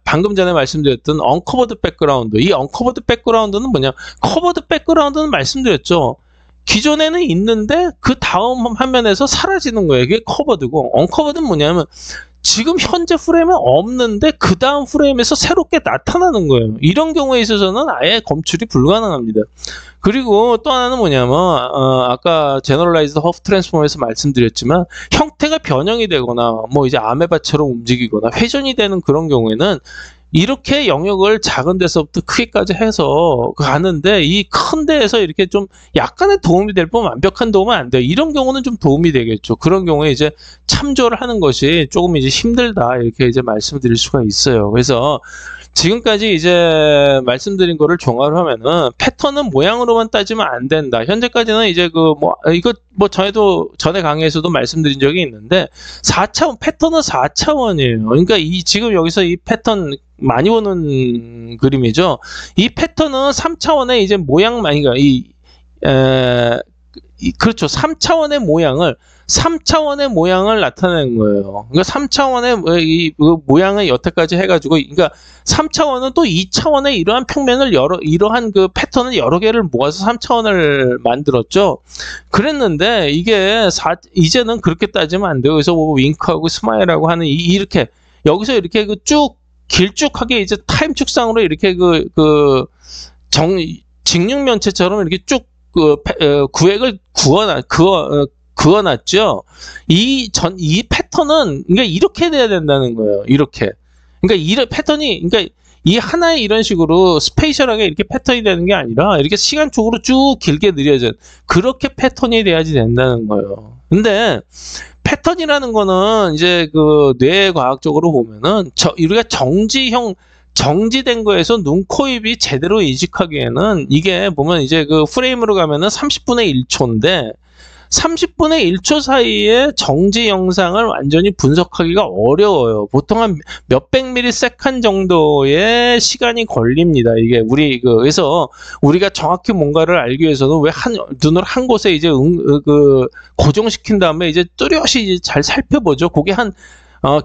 방금 전에 말씀드렸던 언커버드 백그라운드. 이 언커버드 백그라운드는 뭐냐? 커버드 백그라운드는 말씀드렸죠. 기존에는 있는데 그 다음 화면에서 사라지는 거예요. 이게 커버드고, 언커버드는 뭐냐면 지금 현재 프레임은 없는데 그 다음 프레임에서 새롭게 나타나는 거예요. 이런 경우에 있어서는 아예 검출이 불가능합니다. 그리고 또 하나는 뭐냐면 아까 제너럴라이즈드 허프 트랜스폼에서 말씀드렸지만, 형태가 변형이 되거나 이제 아메바처럼 움직이거나 회전이 되는 그런 경우에는 이렇게 영역을 작은 데서부터 크기까지 해서 가는데, 이 큰 데에서 이렇게 좀 약간의 도움이 될 뿐 완벽한 도움은 안 돼요. 이런 경우는 좀 도움이 되겠죠. 그런 경우에 이제 참조를 하는 것이 조금 이제 힘들다, 이렇게 이제 말씀드릴 수가 있어요. 그래서 지금까지 이제 말씀드린 거를 종합을 하면은, 패턴은 모양으로만 따지면 안 된다. 현재까지는 이제 전에 강의에서도 말씀드린 적이 있는데, 패턴은 4차원이에요. 그러니까 지금 여기서 이 패턴 많이 보는 그림이죠. 이 패턴은 3차원의 이제 그렇죠. 3차원의 모양을 나타내는 거예요. 그러니까 3차원의 모양을 여태까지 해가지고, 그러니까 3차원은 또 2차원의 이러한 평면을 이러한 그 패턴을 여러 개를 모아서 3차원을 만들었죠. 그랬는데 이제는 그렇게 따지면 안 돼요. 그래서 윙크하고 스마일하고 하는 이렇게 여기서 이렇게 길쭉하게 이제 타임 축상으로 이렇게 직육면체처럼 이렇게 쭉 구획을 그어놨죠. 이 패턴은 그러니까 이렇게 돼야 된다는 거예요. 이렇게. 그러니까 이 패턴이 그러니까 이 하나의 이런 식으로 스페이셜하게 이렇게 패턴이 되는 게 아니라 이렇게 시간적으로 쭉 길게 느려져 그렇게 패턴이 돼야지 된다는 거예요. 근데 패턴이라는 거는 이제 그 뇌과학적으로 보면은 우리가 정지된 거에서 눈, 코, 입이 제대로 인식하기에는 이게 보면 이제 그 프레임으로 가면은 30분의 1초인데 30분의 1초 사이에 정지 영상을 완전히 분석하기가 어려워요. 보통 한 몇백 밀리세컨 정도의 시간이 걸립니다. 이게 그래서 우리가 정확히 뭔가를 알기 위해서는 왜 눈을 한 곳에 이제 고정시킨 다음에 이제 뚜렷이 이제 잘 살펴보죠. 그게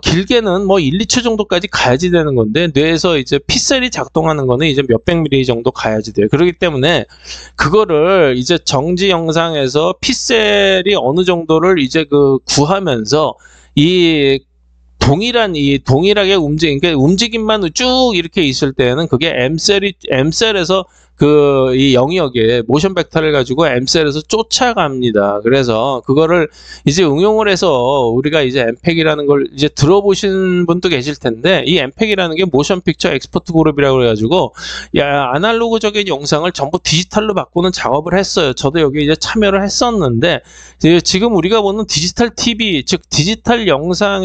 길게는 뭐 1, 2초 정도까지 가야지 되는 건데, 뇌에서 이제 P셀이 작동하는 거는 이제 몇백 미리 정도 가야지 돼요. 그렇기 때문에, 그거를 이제 정지 영상에서 P셀이 어느 정도를 이제 구하면서, 동일하게 그러니까 움직임만 쭉 이렇게 있을 때는 그게 M셀에서 이 영역에 모션 벡터를 가지고 M셀에서 쫓아갑니다. 그래서 그거를 이제 응용을 해서 우리가 이제 MPEG이라는 걸 이제 들어보신 분도 계실 텐데, 이 MPEG이라는 게 모션 픽처 엑스포트 그룹이라고 그래가지고 아날로그적인 영상을 전부 디지털로 바꾸는 작업을 했어요. 저도 여기 이제 참여를 했었는데, 지금 우리가 보는 디지털 TV, 즉 디지털 영상은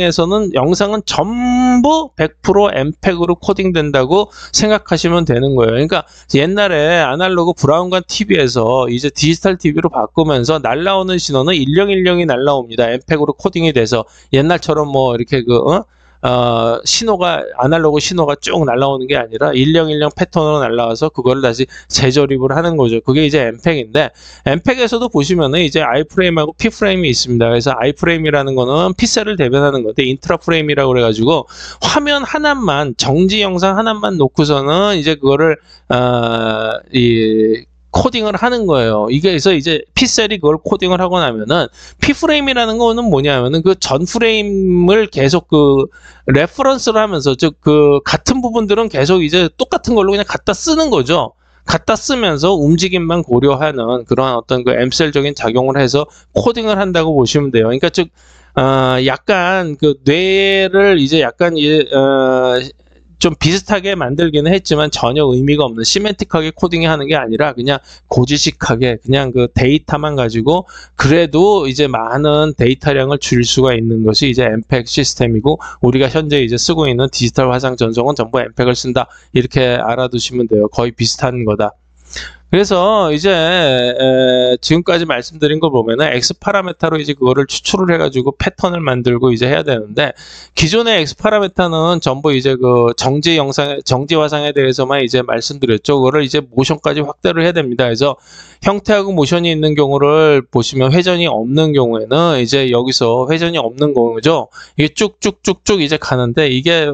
전부 100% MPEG으로 코딩된다고 생각하시면 되는 거예요. 그러니까 옛날에 아날로그 브라운관 TV에서 이제 디지털 TV로 바꾸면서 날라오는 신호는 1010이 날라옵니다. MPEG으로 코딩이 돼서 옛날처럼 뭐 이렇게 아날로그 신호가 쭉 날라오는 게 아니라 1010 패턴으로 날라와서 그걸 다시 재조립을 하는 거죠. 그게 이제 MPEG인데, MPEG에서도 보시면은 이제 I프레임하고 P프레임이 있습니다. 그래서 I프레임이라는 거는 P셀을 대변하는 건데, 인트라프레임이라고 그래가지고 화면 하나만, 정지 영상 하나만 놓고서는 이제 그거를 코딩을 하는 거예요. 그래서 이제 P셀이 그걸 코딩을 하고 나면은 P프레임이라는 거는 뭐냐면은 그 전 프레임을 계속 레퍼런스를 하면서, 즉 같은 부분들은 계속 이제 똑같은 걸로 그냥 갖다 쓰는 거죠. 갖다 쓰면서 움직임만 고려하는 그런 어떤 M셀적인 작용을 해서 코딩을 한다고 보시면 돼요. 그러니까 즉 약간 뇌를 이제 약간 좀 비슷하게 만들기는 했지만 전혀 의미가 없는 시멘틱하게 코딩이 하는 게 아니라 그냥 고지식하게 그냥 데이터만 가지고 그래도 이제 많은 데이터량을 줄일 수가 있는 것이 이제 MPEG 시스템이고, 우리가 현재 이제 쓰고 있는 디지털 화상 전송은 전부 MPEG을 쓴다, 이렇게 알아두시면 돼요. 거의 비슷한 거다. 그래서 이제 지금까지 말씀드린 걸 보면은 X 파라메타로 이제 그거를 추출을 해가지고 패턴을 만들고 이제 해야 되는데, 기존의 X 파라메타는 전부 이제 정지 화상에 대해서만 이제 말씀드렸죠. 그거를 이제 모션까지 확대를 해야 됩니다. 그래서 형태하고 모션이 있는 경우를 보시면, 회전이 없는 경우에는 이제 여기서 회전이 없는 경우죠. 이게 쭉쭉쭉쭉 이제 가는데, 이게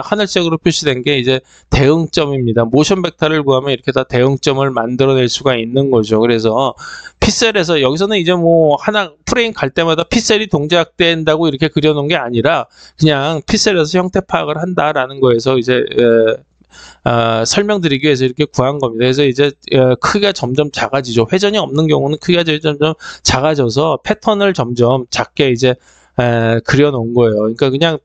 하늘색으로 표시된 게 이제 대응점입니다. 모션 벡터를 구하면 이렇게 다 대응점을 만들어낼 수가 있는 거죠. 그래서 P셀에서 여기서는 이제 뭐 하나 프레임 갈 때마다 P셀이 동작된다고 이렇게 그려놓은 게 아니라 그냥 P셀에서 형태 파악을 한다라는 거에서 이제 설명드리기 위해서 이렇게 구한 겁니다. 그래서 이제 크기가 점점 작아지죠. 회전이 없는 경우는 크기가 점점 작아져서 패턴을 점점 작게 이제 그려놓은 거예요. 그러니까 그냥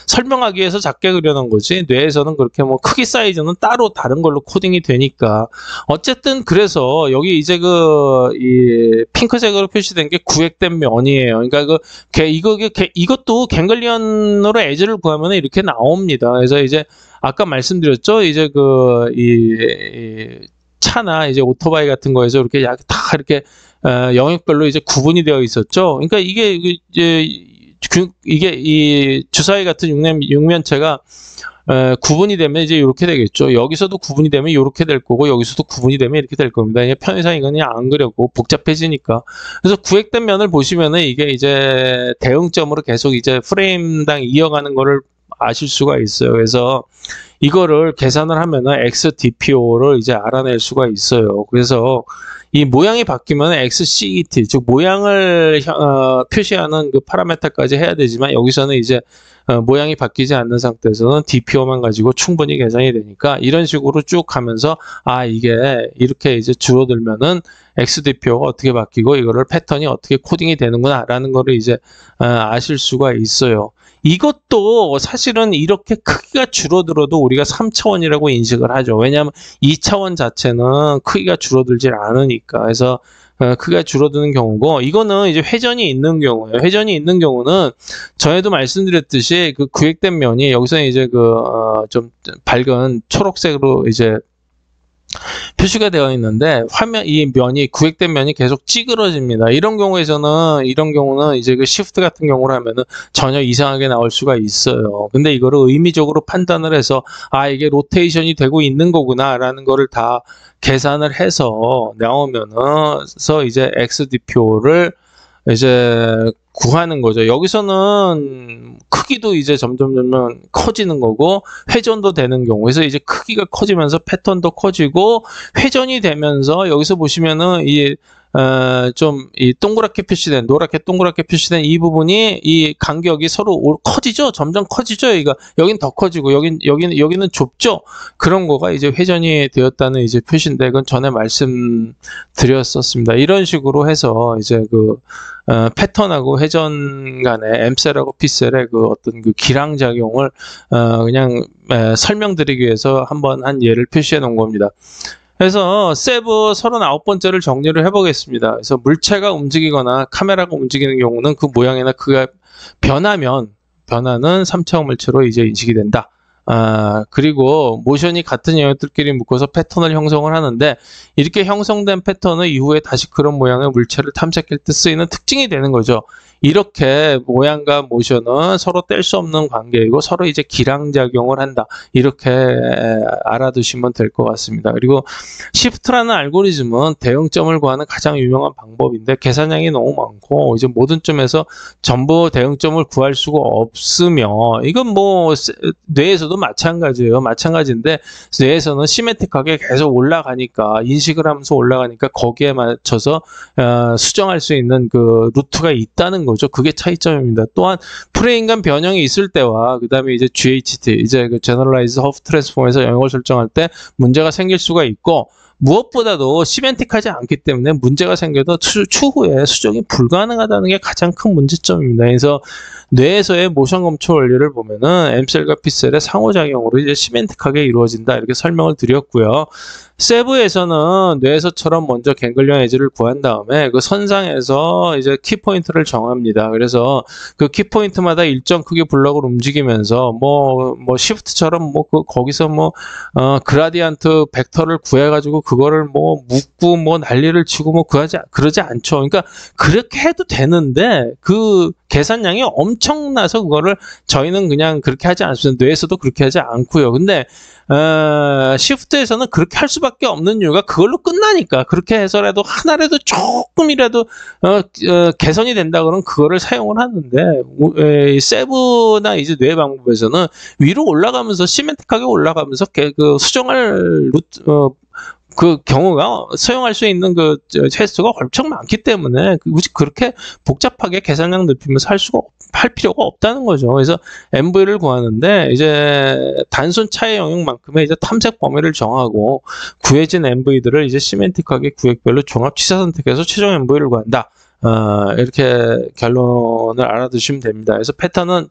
설명하기 위해서 작게 그려놓은 거지, 뇌에서는 그렇게 뭐 크기 사이즈는 따로 다른 걸로 코딩이 되니까. 어쨌든 그래서 여기 이제 이 핑크색으로 표시된 게 구획된 면이에요. 그러니까 이것도 갱글리언으로 에즈를 구하면 이렇게 나옵니다. 그래서 이제 아까 말씀드렸죠. 이제 이 차나 이제 오토바이 같은 거에서 이렇게 다 이렇게 영역별로 이제 구분이 되어 있었죠. 그러니까 이게 이 주사위 같은 육면체가 구분이 되면 이제 이렇게 되겠죠. 여기서도 구분이 되면 이렇게 될 거고, 여기서도 구분이 되면 이렇게 될 겁니다. 편의상 이건 그냥 안 그려고 복잡해지니까. 그래서 구획된 면을 보시면은 이게 이제 대응점으로 계속 이제 프레임당 이어가는 거를 아실 수가 있어요. 그래서 이거를 계산을 하면은 XDPO를 이제 알아낼 수가 있어요. 그래서 이 모양이 바뀌면 XCET, 즉 모양을 표시하는 그 파라메타까지 해야 되지만 여기서는 이제 모양이 바뀌지 않는 상태에서는 DPO만 가지고 충분히 계산이 되니까 이런 식으로 쭉 가면서 이게 이렇게 이제 줄어들면은 XDPO가 어떻게 바뀌고 이거를 패턴이 어떻게 코딩이 되는구나라는 거를 이제 아실 수가 있어요. 이것도 사실은 이렇게 크기가 줄어들어도 우리가 3차원이라고 인식을 하죠. 왜냐하면 2차원 자체는 크기가 줄어들질 않으니까. 그래서 크기가 줄어드는 경우고, 이거는 이제 회전이 있는 경우예요. 회전이 있는 경우는 전에도 말씀드렸듯이 그 구획된 면이 여기서 이제 좀 밝은 초록색으로 이제 표시가 되어 있는데 이 면이 구획된 면이 계속 찌그러집니다. 이런 경우는 이제 그 시프트 같은 경우를 하면은 전혀 이상하게 나올 수가 있어요. 근데 이거를 의미적으로 판단을 해서 이게 로테이션이 되고 있는 거구나라는 거를 다 계산을 해서 나오면서 이제 XDPO를 이제 구하는 거죠. 여기서는 크기도 이제 점점 커지는 거고 회전도 되는 경우. 그래서 이제 크기가 커지면서 패턴도 커지고 회전이 되면서 여기서 보시면은 이 동그랗게 표시된, 노랗게 동그랗게 표시된 이 부분이 이 간격이 서로 커지죠? 점점 커지죠? 여긴 더 커지고, 여기는 좁죠? 그런 거가 이제 회전이 되었다는 이제 표시인데, 그건 전에 말씀드렸었습니다. 이런 식으로 해서 이제 패턴하고 회전 간의 M셀하고 P셀의 어떤 기량작용을, 그냥, 설명드리기 위해서 한번 한 예를 표시해 놓은 겁니다. 그래서 세브 39번째를 정리를 해보겠습니다. 그래서 물체가 움직이거나 카메라가 움직이는 경우는 그 모양이나 그가 변하는 3차원 물체로 이제 인식이 된다. 그리고 모션이 같은 영역들끼리 묶어서 패턴을 형성을 하는데 이렇게 형성된 패턴은 이후에 다시 그런 모양의 물체를 탐색할 때 쓰이는 특징이 되는 거죠. 이렇게 모양과 모션은 서로 뗄 수 없는 관계이고 서로 이제 기량작용을 한다. 이렇게 알아두시면 될 것 같습니다. 그리고 시프트라는 알고리즘은 대응점을 구하는 가장 유명한 방법인데 계산량이 너무 많고 이제 모든 점에서 전부 대응점을 구할 수가 없으며 이건 뇌에서도 마찬가지예요. 마찬가지인데 뇌에서는 시메트릭하게 계속 올라가니까 인식을 하면서 올라가니까 거기에 맞춰서 수정할 수 있는 루트가 있다는 거죠. 그게 차이점입니다. 또한 프레임 간 변형이 있을 때와 그다음에 이제 GHT, 이제 Generalized Hopf Transform에서 영역을 설정할 때 문제가 생길 수가 있고 무엇보다도 시멘틱하지 않기 때문에 문제가 생겨도 추후에 수정이 불가능하다는 게 가장 큰 문제점입니다. 그래서 뇌에서의 모션 검출 원리를 보면은 M셀과 P셀의 상호작용으로 이제 시멘틱하게 이루어진다 이렇게 설명을 드렸고요. 세브에서는 뇌에서처럼 먼저 갱글리언 에지를 구한 다음에 그 선상에서 이제 키포인트를 정합니다. 그래서 그 키포인트마다 일정 크기 블럭을 움직이면서 시프트처럼 거기서 그라디언트 벡터를 구해가지고 그거를 묶고 난리를 치고 그러지 않죠. 그러니까 그렇게 해도 되는데 그 계산량이 엄청나서 그거를 저희는 그냥 그렇게 하지 않습니다. 뇌에서도 그렇게 하지 않고요. 근데 시프트에서는 그렇게 할 수밖에 없는 이유가 그걸로 끝나니까. 그렇게 해서라도 하나라도 조금이라도 개선이 된다 그러면 그거를 사용을 하는데 세브나 이제 뇌 방법에서는 위로 올라가면서 시멘틱하게 올라가면서 수정할 그 경우가 사용할 수 있는 횟수가 엄청 많기 때문에 굳이 그렇게 복잡하게 계산량 높이면서 할 필요가 없다는 거죠. 그래서 MV를 구하는데 이제 단순 차의 영역만큼의 이제 탐색 범위를 정하고 구해진 MV들을 이제 시멘틱하게 구획별로 종합 취사 선택해서 최종 MV를 구한다. 이렇게 결론을 알아두시면 됩니다. 그래서 패턴은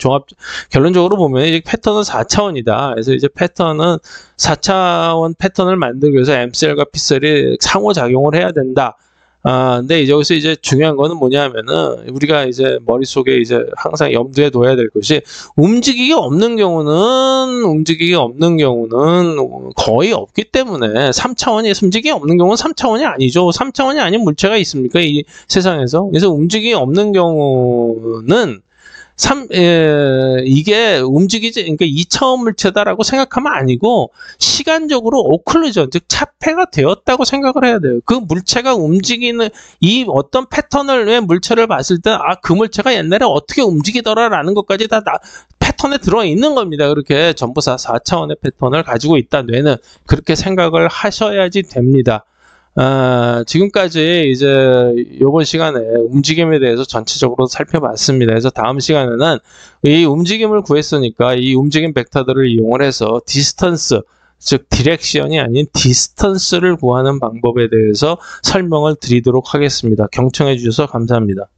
결론적으로 보면 이제 패턴은 4차원이다. 그래서 이제 패턴은 4차원 패턴을 만들기 위해서 M셀과 P셀이 상호작용을 해야 된다. 근데 여기서 이제 중요한 거는 뭐냐면은 우리가 이제 머릿속에 이제 항상 염두에 둬야 될 것이 움직이기 없는 경우는 거의 없기 때문에 3차원이 움직이기 없는 경우는 3차원이 아니죠. 3차원이 아닌 물체가 있습니까? 이 세상에서. 그래서 움직이기 없는 경우는 이게 그러니까 2차원 물체다라고 생각하면 아니고 시간적으로 오클루전, 즉 차폐가 되었다고 생각을 해야 돼요. 그 물체가 움직이는 이 어떤 패턴을 왜 물체를 봤을 때 그 물체가 옛날에 어떻게 움직이더라라는 것까지 다 패턴에 들어 있는 겁니다. 그렇게 전부 4차원의 패턴을 가지고 있다. 뇌는 그렇게 생각을 하셔야지 됩니다. 지금까지 이제 이번 시간에 움직임에 대해서 전체적으로 살펴봤습니다. 그래서 다음 시간에는 이 움직임을 구했으니까 이 움직임 벡터들을 이용을 해서 디스턴스, 즉 디렉션이 아닌 디스턴스를 구하는 방법에 대해서 설명을 드리도록 하겠습니다. 경청해 주셔서 감사합니다.